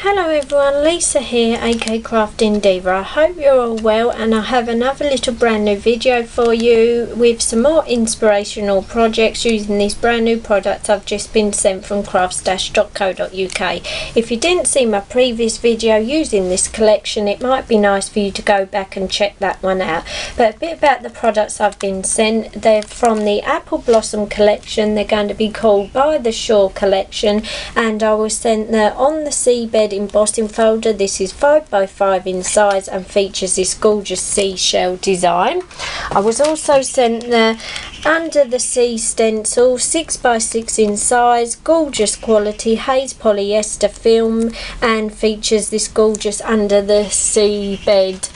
Hello everyone, Lisa here, aka Crafting Diva. I hope you're all well, and I have another little brand new video for you with some more inspirational projects using these brand new products I've just been sent from craftsstash.co.uk. If you didn't see my previous video using this collection, it might be nice for you to go back and check that one out. But a bit about the products I've been sent. They're from the Apple Blossom collection. They're going to be called By the Shore collection, and I was sent the On the Seabed embossing folder. This is 5x5 in size and features this gorgeous seashell design. I was also sent the Under the Sea stencil, 6x6 in size, gorgeous quality haze polyester film, and features this gorgeous under the seabed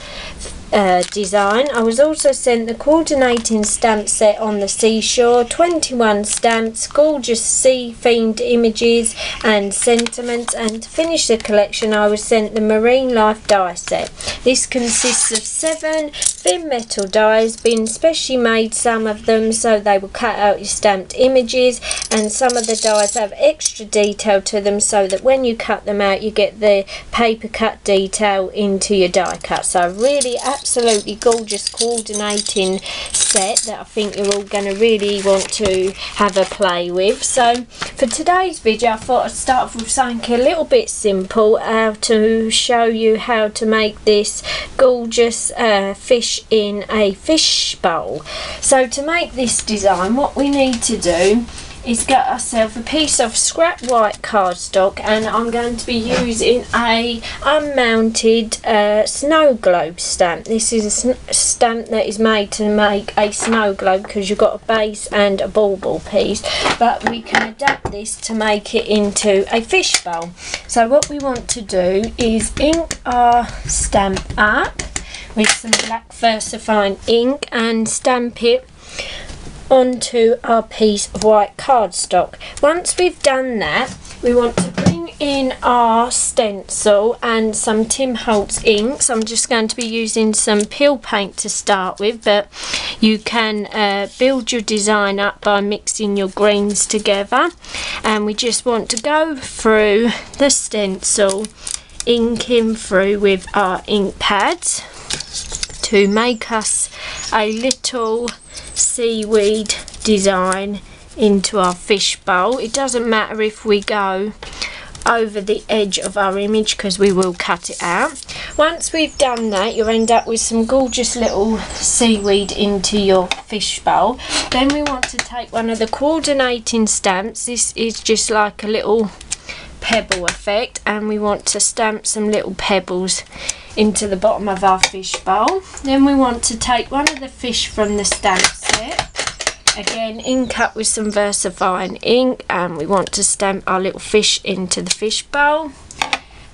design. I was also sent the coordinating stamp set On the Seashore, 21 stamps, gorgeous sea themed images and sentiments, and to finish the collection I was sent the Marine Life die set. This consists of 7 thin metal dies, been specially made, some of them, so they will cut out your stamped images, and some of the dies have extra detail to them so that when you cut them out you get the paper cut detail into your die cut. So really absolutely gorgeous coordinating set that I think you're all going to really want to have a play with. So for today's video I thought I'd start off with something a little bit simple, to show you how to make this gorgeous fish in a fish bowl. So to make this design, what we need to do is get ourselves a piece of scrap white cardstock, and I'm going to be using a unmounted snow globe stamp. This is a stamp that is made to make a snow globe because you've got a base and a bauble piece, but we can adapt this to make it into a fish bowl. So what we want to do is ink our stamp up with some black VersaFine ink and stamp it onto our piece of white cardstock. Once we've done that, we want to bring in our stencil and some Tim Holtz inks. I'm just going to be using some peel paint to start with, but you can build your design up by mixing your greens together. And we just want to go through the stencil, inking through with our ink pads to make us a little seaweed design into our fish bowl. It doesn't matter if we go over the edge of our image because we will cut it out. Once we've done that, you'll end up with some gorgeous little seaweed into your fish bowl. Then we want to take one of the coordinating stamps. This is just like a little pebble effect, and we want to stamp some little pebbles into the bottom of our fish bowl. Then we want to take one of the fish from the stamp set, again ink up with some VersaFine ink, and we want to stamp our little fish into the fish bowl.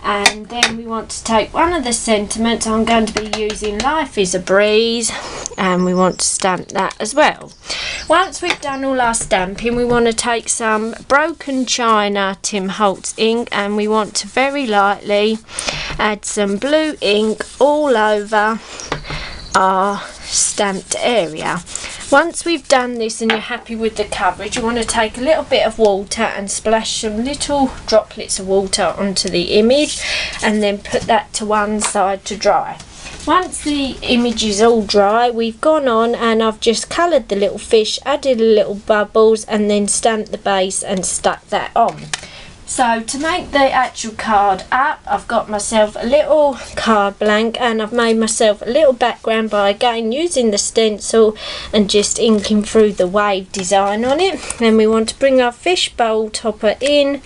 And then we want to take one of the sentiments. I'm going to be using Life is a Breeze, and we want to stamp that as well. Once we've done all our stamping, we want to take some Broken China Tim Holtz ink, and we want to very lightly add some blue ink all over our stamped area. Once we've done this and you're happy with the coverage, you want to take a little bit of water and splash some little droplets of water onto the image, and then put that to one side to dry. Once the image is all dry, we've gone on and I've just coloured the little fish, added little bubbles, and then stamped the base and stuck that on. So to make the actual card up, I've got myself a little card blank, and I've made myself a little background by again using the stencil and just inking through the wave design on it. Then we want to bring our fish bowl topper in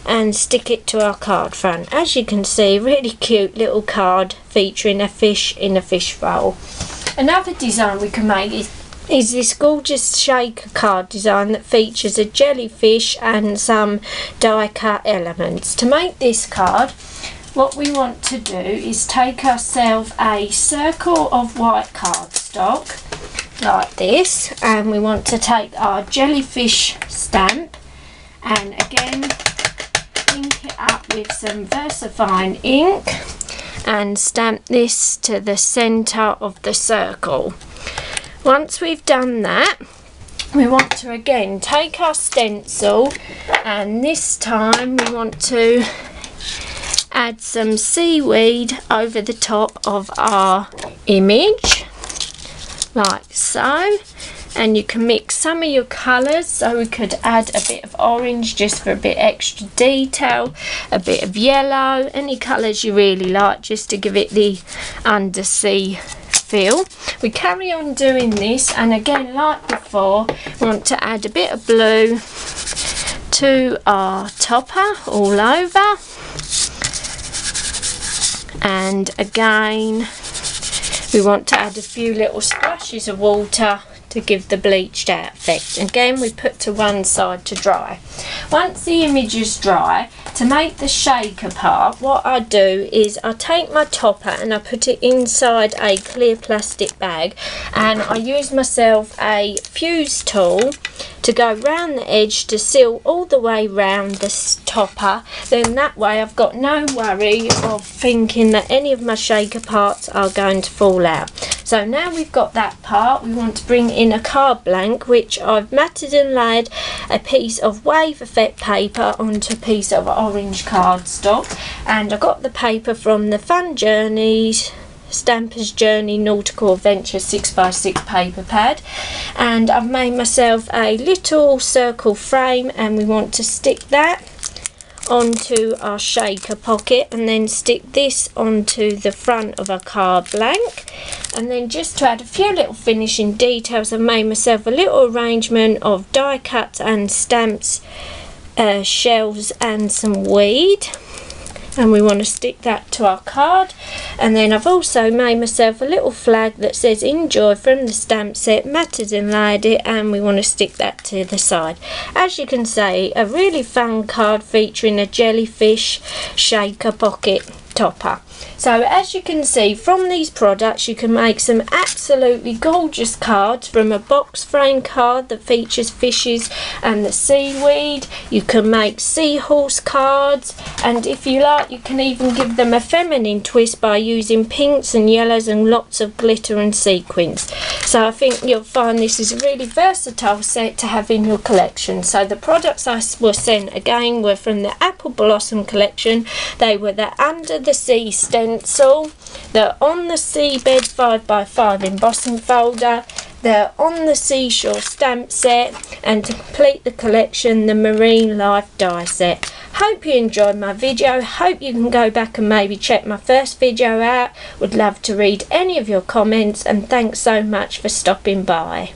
and stick it to our card front. As you can see, really cute little card featuring a fish in a fish bowl. Another design we can make is this gorgeous shaker card design that features a jellyfish and some die cut elements. To make this card, what we want to do is take ourselves a circle of white cardstock like this, and we want to take our jellyfish stamp and again ink it up with some VersaFine ink and stamp this to the centre of the circle. Once we've done that, we want to again take our stencil, and this time we want to add some seaweed over the top of our image, like so. And you can mix some of your colours, so we could add a bit of orange just for a bit extra detail, a bit of yellow, any colours you really like just to give it the undersea feel. We carry on doing this, and again, like before, we want to add a bit of blue to our topper all over. And again, we want to add a few little splashes of water to give the bleached out effect. Again, we put to one side to dry. Once the image is dry, to make the shaker part, what I do is I take my topper and I put it inside a clear plastic bag, and I use myself a fuse tool to go round the edge to seal all the way round this topper. Then that way I've got no worry of thinking that any of my shaker parts are going to fall out. So now we've got that part, we want to bring in a card blank, which I've matted and laid a piece of wave effect paper onto a piece of orange cardstock, and I got the paper from the Fun Journeys Stampers Journey Nautical Adventure 6x6 paper pad, and I've made myself a little circle frame, and we want to stick that onto our shaker pocket, and then stick this onto the front of our card blank. And then just to add a few little finishing details, I've made myself a little arrangement of die cuts and stamps, shells and some weed, and we want to stick that to our card. And then I've also made myself a little flag that says enjoy from the stamp set, matted and laid it, and we want to stick that to the side. As you can see, a really fun card featuring a jellyfish shaker pocket topper. So as you can see from these products, you can make some absolutely gorgeous cards from a box frame card that features fishes and the seaweed. You can make seahorse cards, and if you like, you can even give them a feminine twist by using pinks and yellows and lots of glitter and sequins. So I think you'll find this is a really versatile set to have in your collection. So the products I was sent again were from the Apple Blossom collection. They were the Under the Sea stencil, the On the Seabed 5x5 embossing folder, the On the Seashore stamp set, and to complete the collection, the Marine Life die set. Hope you enjoyed my video. Hope you can go back and maybe check my first video out. Would love to read any of your comments, and thanks so much for stopping by.